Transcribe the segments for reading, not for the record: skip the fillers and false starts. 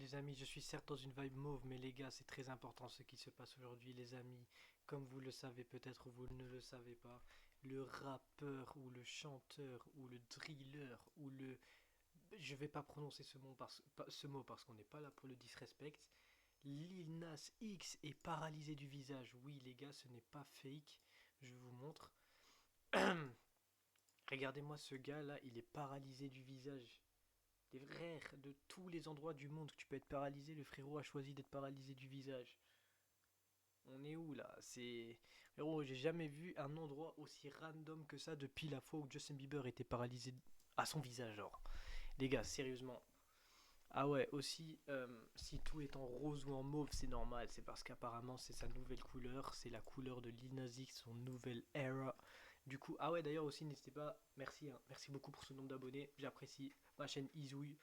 Les amis, je suis certes dans une vibe mauve, mais les gars, c'est très important ce qui se passe aujourd'hui, les amis. Comme vous le savez peut-être ou vous ne le savez pas, le rappeur ou le chanteur ou le driller ou le... Je vais pas prononcer ce mot parce qu'on n'est pas là pour le disrespect. Lil Nas X est paralysé du visage. Oui, les gars, ce n'est pas fake. Je vous montre. Regardez-moi ce gars là, il est paralysé du visage. Des frères, de tous les endroits du monde que tu peux être paralysé, le frérot a choisi d'être paralysé du visage. On est où là? C'est. Frérot, j'ai jamais vu un endroit aussi random que ça depuis la fois où Justin Bieber était paralysé à son visage, genre. Les gars, sérieusement. Ah ouais, aussi, si tout est en rose ou en mauve, c'est normal. C'est parce qu'apparemment, c'est sa nouvelle couleur. C'est la couleur de Lil Nas X, son nouvelle era. Du coup, ah ouais, d'ailleurs aussi, n'hésitez pas. Merci, hein, merci beaucoup pour ce nombre d'abonnés. J'apprécie ma chaîne Izouille.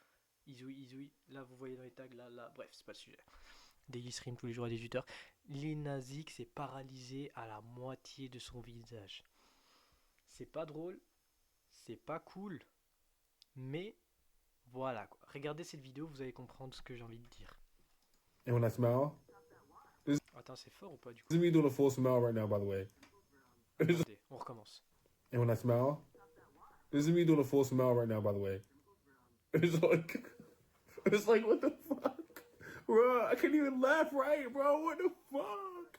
Izouille, Izouille. Là, vous voyez dans les tags, là. Bref, c'est pas le sujet. Daily stream tous les jours à 18h. Lil Nas X est paralysé à la moitié de son visage. C'est pas drôle, c'est pas cool, mais voilà quoi. Regardez cette vidéo, vous allez comprendre ce que j'ai envie de dire. And when I smile, Attends, c'est fort ou pas du this coup? is me doing a full smile right now, by the way. Attendez, on recommence. And when I smile, this is me doing a full smile right now, by the way. It's like, it's like, what the fuck? Bro, I can't even laugh right, bro. What the fuck?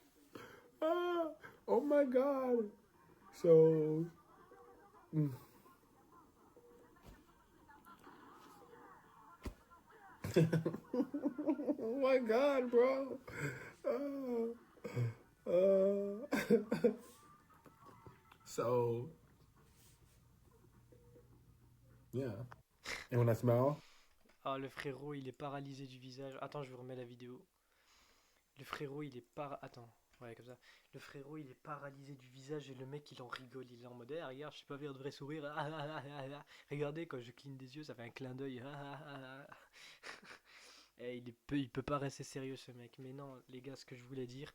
Ah, oh my god. So, oh my god, bro. So, yeah. And when I smile, Ah, le frérot, il est paralysé du visage. Attends, je vous remets la vidéo. Le frérot, il est Attends, ouais, comme ça. Le frérot, il est paralysé du visage et le mec, il en rigole. Il est en mode, regarde, je sais pas faire de vrai sourire. Regardez, quand je cligne des yeux, ça fait un clin d'œil. Et il peut pas rester sérieux, ce mec. Mais non, les gars, ce que je voulais dire,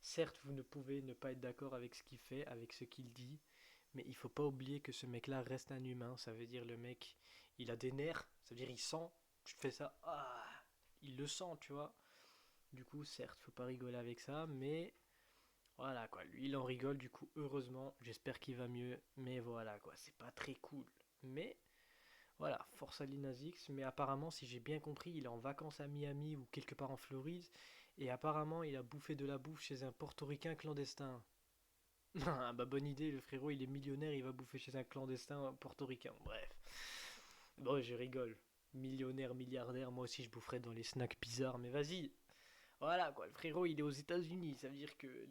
certes, vous ne pouvez ne pas être d'accord avec ce qu'il fait, avec ce qu'il dit, mais il faut pas oublier que ce mec-là reste un humain. Ça veut dire le mec, il a des nerfs. Ça veut dire il sent. Tu fais ça, il le sent, tu vois. Du coup, certes, faut pas rigoler avec ça, mais voilà quoi. Lui, il en rigole. Du coup, heureusement, j'espère qu'il va mieux. Mais voilà quoi, c'est pas très cool. Mais voilà, force à Linazix, mais apparemment, si j'ai bien compris, il est en vacances à Miami ou quelque part en Floride, et apparemment, il a bouffé de la bouffe chez un portoricain clandestin. Ah bah bonne idée, le frérot, il est millionnaire, il va bouffer chez un clandestin portoricain. Bref. Bon, je rigole. Millionnaire, milliardaire, moi aussi je boufferais dans les snacks bizarres, mais vas-y. Voilà quoi, le frérot, il est aux États-Unis, ça veut dire que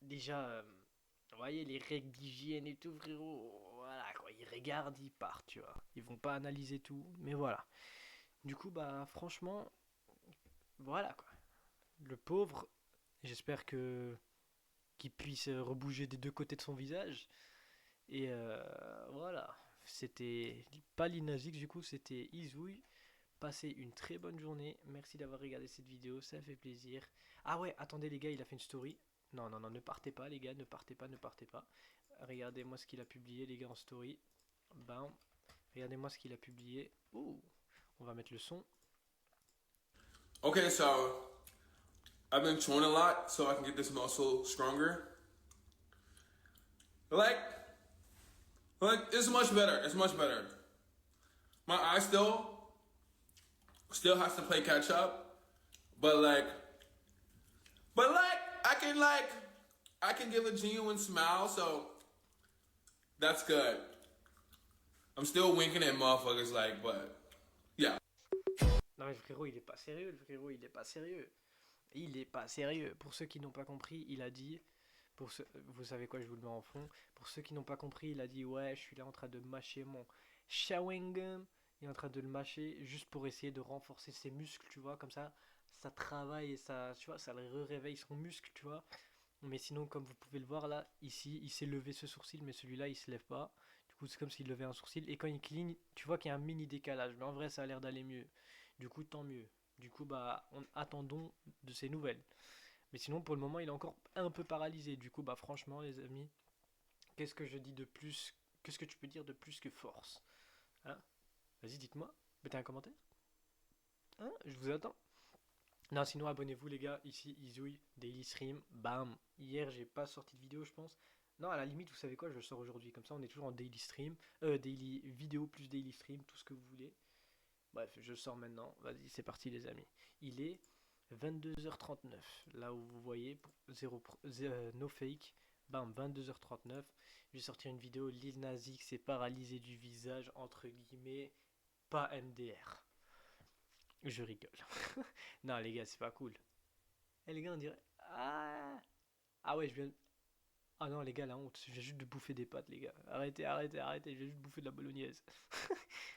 déjà, vous voyez, les règles d'hygiène et tout, frérot, voilà quoi, ils regardent, ils partent, tu vois. Ils vont pas analyser tout, mais voilà. Du coup, bah, franchement, voilà quoi. Le pauvre, j'espère que qu'il puisse rebouger des deux côtés de son visage. Et voilà. C'était pas l'Inazix, du coup, c'était Izouille. Passez une très bonne journée. Merci d'avoir regardé cette vidéo, ça fait plaisir. Ah ouais, attendez les gars, il a fait une story. Non, non, non, ne partez pas les gars, ne partez pas, ne partez pas. Regardez-moi ce qu'il a publié les gars en story. Bam. Regardez-moi ce qu'il a publié. Ouh, on va mettre le son. Okay, so I've been chewing a lot so I can get this muscle stronger. Like, like it's much better. It's much better. My eye still has to play catch up, but I can give a genuine smile, so that's good. I'm still winking at motherfuckers, like, but yeah. Non mais le frérot, il est pas sérieux, le frérot, il est pas sérieux. Il est pas sérieux. Pour ceux qui n'ont pas compris, il a dit vous savez quoi, je vous le mets en fond. Pour ceux qui n'ont pas compris, il a dit ouais, je suis là en train de mâcher mon chewing gum. Il est en train de le mâcher juste pour essayer de renforcer ses muscles, tu vois, comme ça travaille et ça, tu vois, ça le réveille son muscle, tu vois. Mais sinon, comme vous pouvez le voir là, ici, il s'est levé ce sourcil, mais celui-là, il se lève pas. Du coup, c'est comme s'il levait un sourcil. Et quand il cligne, tu vois qu'il y a un mini décalage. Mais en vrai, ça a l'air d'aller mieux. Du coup, tant mieux. Du coup, bah, attendons de ces nouvelles. Mais sinon, pour le moment, il est encore un peu paralysé. Du coup, bah franchement, les amis, qu'est-ce que je dis de plus? Qu'est-ce que tu peux dire de plus que force? Hein? Vas-y, dites-moi. Mettez un commentaire. Hein, je vous attends. Non, sinon abonnez-vous les gars, ici Izouille, Daily Stream, bam. Hier j'ai pas sorti de vidéo je pense. Non, à la limite, vous savez quoi, je le sors aujourd'hui. Comme ça, on est toujours en daily stream. Daily vidéo plus daily stream, tout ce que vous voulez. Bref, je le sors maintenant. Vas-y, c'est parti les amis. Il est 22h39. Là où vous voyez, no fake. Bam, 22h39. Je vais sortir une vidéo. Lil Nas X est paralysé du visage, entre guillemets, pas MDR. Je rigole. Non, les gars, c'est pas cool. Eh, les gars, on dirait. Ah, ah ouais, je viens. Ah non, les gars, la honte. Je viens juste de bouffer des pâtes, les gars. Arrêtez, arrêtez, arrêtez. Je viens juste de bouffer de la bolognaise.